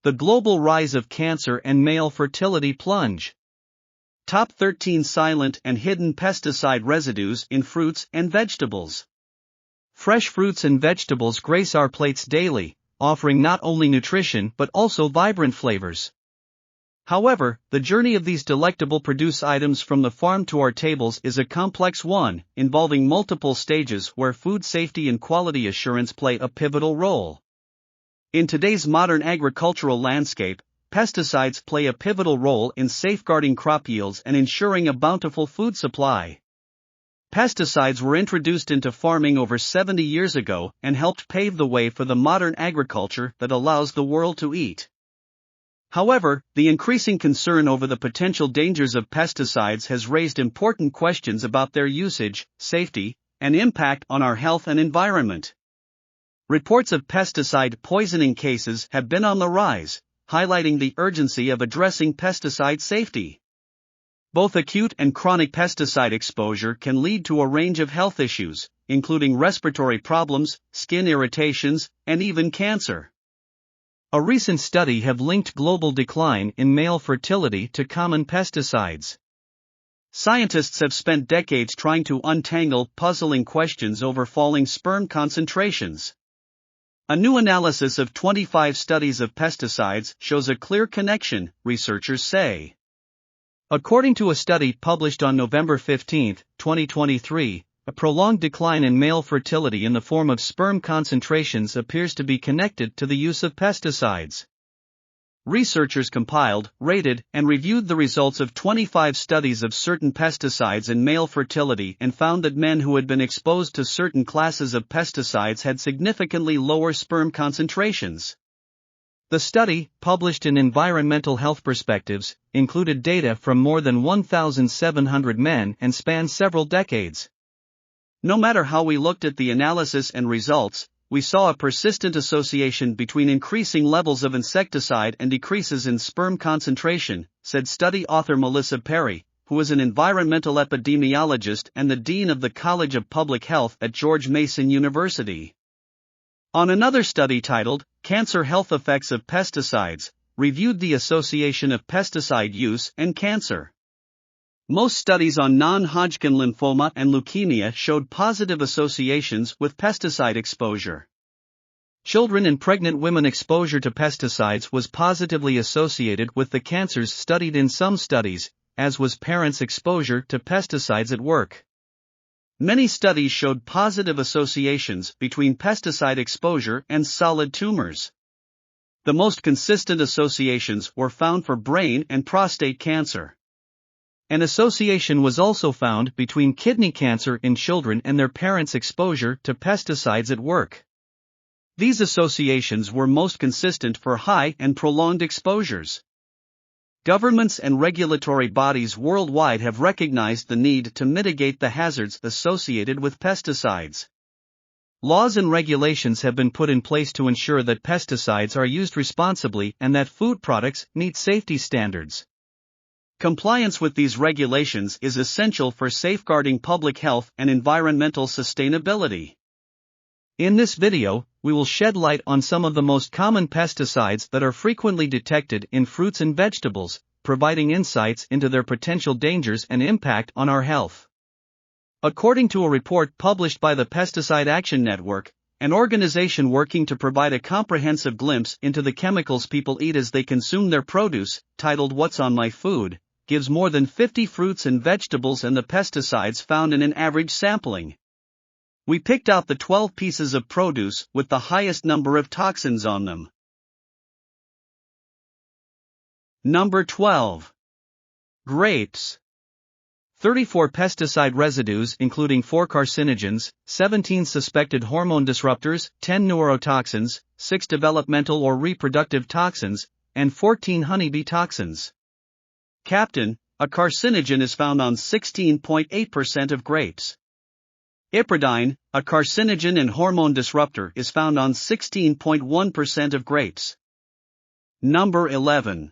The global rise of cancer and male fertility plunge. Top 13 silent and hidden pesticide residues in fruits and vegetables. Fresh fruits and vegetables grace our plates daily, offering not only nutrition but also vibrant flavors. However, the journey of these delectable produce items from the farm to our tables is a complex one, involving multiple stages where food safety and quality assurance play a pivotal role. In today's modern agricultural landscape, pesticides play a pivotal role in safeguarding crop yields and ensuring a bountiful food supply. Pesticides were introduced into farming over 70 years ago and helped pave the way for the modern agriculture that allows the world to eat. However, the increasing concern over the potential dangers of pesticides has raised important questions about their usage, safety, and impact on our health and environment. Reports of pesticide poisoning cases have been on the rise, highlighting the urgency of addressing pesticide safety. Both acute and chronic pesticide exposure can lead to a range of health issues, including respiratory problems, skin irritations, and even cancer. A recent study have linked global decline in male fertility to common pesticides. Scientists have spent decades trying to untangle puzzling questions over falling sperm concentrations. A new analysis of 25 studies of pesticides shows a clear connection, researchers say. According to a study published on November 15, 2023, a prolonged decline in male fertility in the form of sperm concentrations appears to be connected to the use of pesticides. Researchers compiled, rated, and reviewed the results of 25 studies of certain pesticides in male fertility and found that men who had been exposed to certain classes of pesticides had significantly lower sperm concentrations. The study, published in Environmental Health Perspectives, included data from more than 1,700 men and spanned several decades. No matter how we looked at the analysis and results, we saw a persistent association between increasing levels of insecticide and decreases in sperm concentration, said study author Melissa Perry, who is an environmental epidemiologist and the dean of the College of Public Health at George Mason University. On another study titled, Cancer Health Effects of Pesticides, reviewed the association of pesticide use and cancer. Most studies on non-Hodgkin lymphoma and leukemia showed positive associations with pesticide exposure. Children and pregnant women exposure to pesticides was positively associated with the cancers studied in some studies, as was parents' exposure to pesticides at work. Many studies showed positive associations between pesticide exposure and solid tumors. The most consistent associations were found for brain and prostate cancer. An association was also found between kidney cancer in children and their parents' exposure to pesticides at work. These associations were most consistent for high and prolonged exposures. Governments and regulatory bodies worldwide have recognized the need to mitigate the hazards associated with pesticides. Laws and regulations have been put in place to ensure that pesticides are used responsibly and that food products meet safety standards. Compliance with these regulations is essential for safeguarding public health and environmental sustainability. In this video, we will shed light on some of the most common pesticides that are frequently detected in fruits and vegetables, providing insights into their potential dangers and impact on our health. According to a report published by the Pesticide Action Network, an organization working to provide a comprehensive glimpse into the chemicals people eat as they consume their produce, titled What's on My Food, gives more than 50 fruits and vegetables and the pesticides found in an average sampling. We picked out the 12 pieces of produce with the highest number of toxins on them. Number 12. Grapes. 34 pesticide residues including 4 carcinogens, 17 suspected hormone disruptors, 10 neurotoxins, 6 developmental or reproductive toxins, and 14 honeybee toxins. Captain, a carcinogen is found on 16.8% of grapes. Ipridine, a carcinogen and hormone disruptor, is found on 16.1% of grapes. Number 11.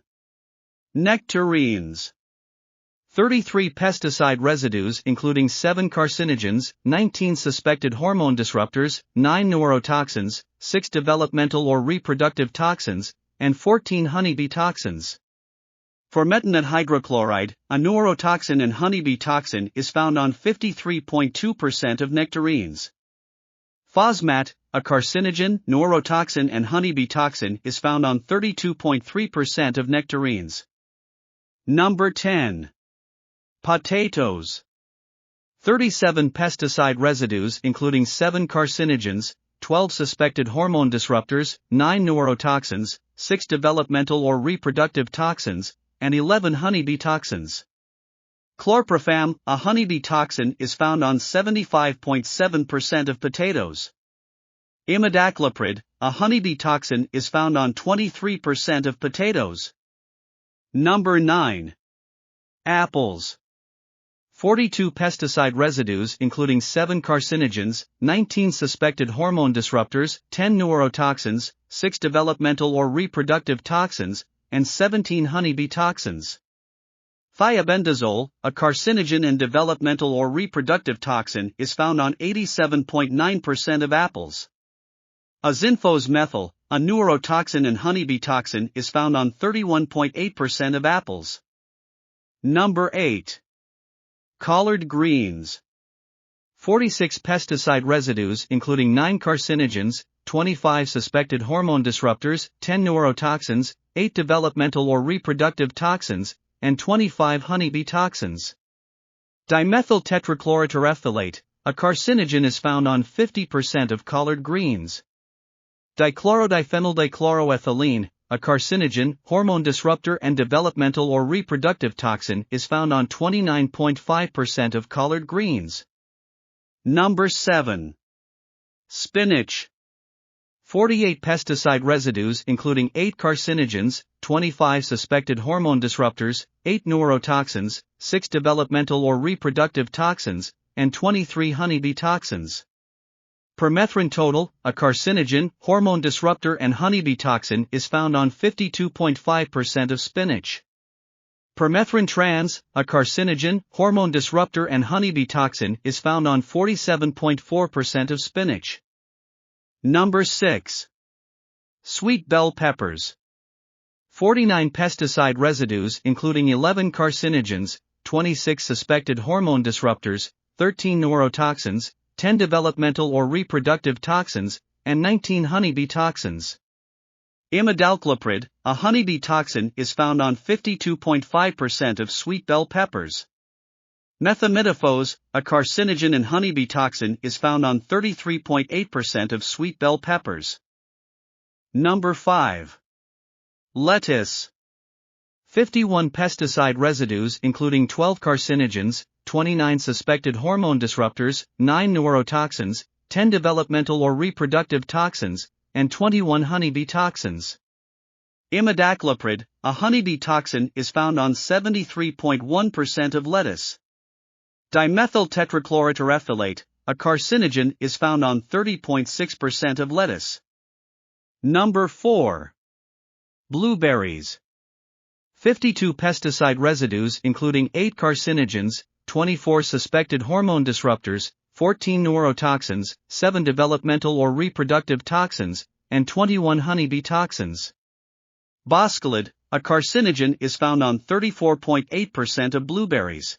Nectarines. 33 pesticide residues including 7 carcinogens, 19 suspected hormone disruptors, 9 neurotoxins, 6 developmental or reproductive toxins, and 14 honeybee toxins. Formetinate hydrochloride, a neurotoxin and honeybee toxin, is found on 53.2% of nectarines. Fosmat, a carcinogen, neurotoxin and honeybee toxin, is found on 32.3% of nectarines. Number 10. Potatoes. 37 pesticide residues including 7 carcinogens, 12 suspected hormone disruptors, 9 neurotoxins, 6 developmental or reproductive toxins, and 11 honeybee toxins. Chlorprofam, a honeybee toxin, is found on 75.7% of potatoes. Imidacloprid, a honeybee toxin, is found on 23% of potatoes. Number 9. Apples. 42 pesticide residues including 7 carcinogens, 19 suspected hormone disruptors, 10 neurotoxins, 6 developmental or reproductive toxins, and 17 honeybee toxins. Thiabendazole, a carcinogen and developmental or reproductive toxin, is found on 87.9% of apples. Azinphos methyl, a neurotoxin and honeybee toxin, is found on 31.8% of apples. Number 8. Collard greens. 46 pesticide residues including 9 carcinogens, 25 suspected hormone disruptors, 10 neurotoxins, 8 developmental or reproductive toxins, and 25 honeybee toxins. Dimethyl tetrachloroterephthalate, a carcinogen, is found on 50% of collard greens. Dichlorodiphenyldichloroethylene, a carcinogen, hormone disruptor and developmental or reproductive toxin, is found on 29.5% of collard greens. Number 7. Spinach. 48 pesticide residues including 8 carcinogens, 25 suspected hormone disruptors, 8 neurotoxins, 6 developmental or reproductive toxins, and 23 honeybee toxins. Permethrin total, a carcinogen, hormone disruptor and honeybee toxin, is found on 52.5% of spinach. Permethrin trans, a carcinogen, hormone disruptor and honeybee toxin, is found on 47.4% of spinach. Number 6. Sweet bell peppers. 49 pesticide residues including 11 carcinogens, 26 suspected hormone disruptors, 13 neurotoxins, 10 developmental or reproductive toxins, and 19 honeybee toxins. Imidacloprid, a honeybee toxin, is found on 52.5% of sweet bell peppers. Methimidophosph, a carcinogen and honeybee toxin, is found on 33.8% of sweet bell peppers. Number 5. Lettuce. 51 pesticide residues including 12 carcinogens, 29 suspected hormone disruptors, 9 neurotoxins, 10 developmental or reproductive toxins, and 21 honeybee toxins. Imidacloprid, a honeybee toxin, is found on 73.1% of lettuce. Dimethyl tetrachloroterephthalate, a carcinogen, is found on 30.6% of lettuce. Number 4. Blueberries. 52 pesticide residues including 8 carcinogens, 24 suspected hormone disruptors, 14 neurotoxins, 7 developmental or reproductive toxins, and 21 honeybee toxins. Boscalid, a carcinogen, is found on 34.8% of blueberries.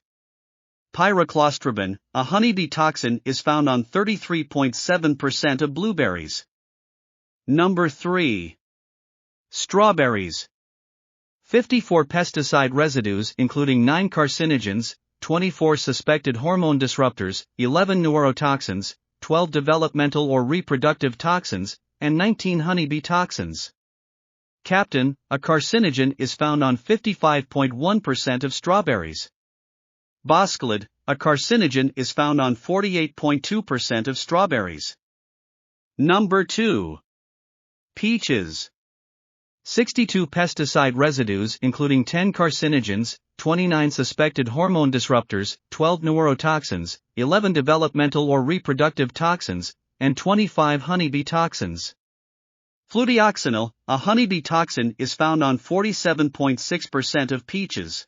Pyroclostrobin, a honeybee toxin, is found on 33.7% of blueberries. Number 3. Strawberries. 54 pesticide residues including 9 carcinogens, 24 suspected hormone disruptors, 11 neurotoxins, 12 developmental or reproductive toxins, and 19 honeybee toxins. Captain, a carcinogen, is found on 55.1% of strawberries. Boscalid, a carcinogen, is found on 48.2% of strawberries. Number 2. Peaches. 62 pesticide residues including 10 carcinogens, 29 suspected hormone disruptors, 12 neurotoxins, 11 developmental or reproductive toxins, and 25 honeybee toxins. Fludioxonil, a honeybee toxin, is found on 47.6% of peaches.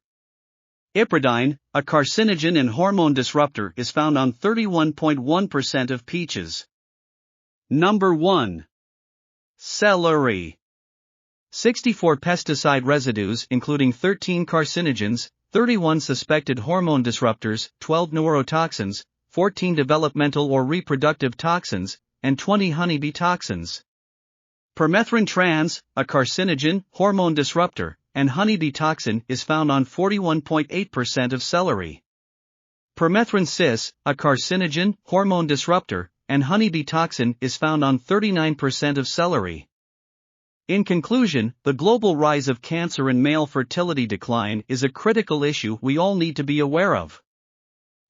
Ipridine, a carcinogen and hormone disruptor, is found on 31.1% of peaches. Number 1. Celery. 64 pesticide residues including 13 carcinogens, 31 suspected hormone disruptors, 12 neurotoxins, 14 developmental or reproductive toxins, and 20 honeybee toxins. Permethrin trans, a carcinogen, hormone disruptor, and honeybee toxin is found on 41.8% of celery. Permethrin cis, a carcinogen, hormone disruptor, and honeybee toxin is found on 39% of celery. In conclusion, the global rise of cancer and male fertility decline is a critical issue we all need to be aware of.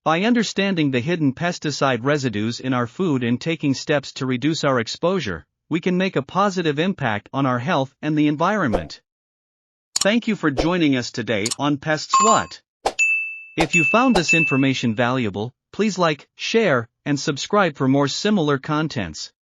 By understanding the hidden pesticide residues in our food and taking steps to reduce our exposure, we can make a positive impact on our health and the environment. Thank you for joining us today on Pests What? If you found this information valuable, please like, share, and subscribe for more similar contents.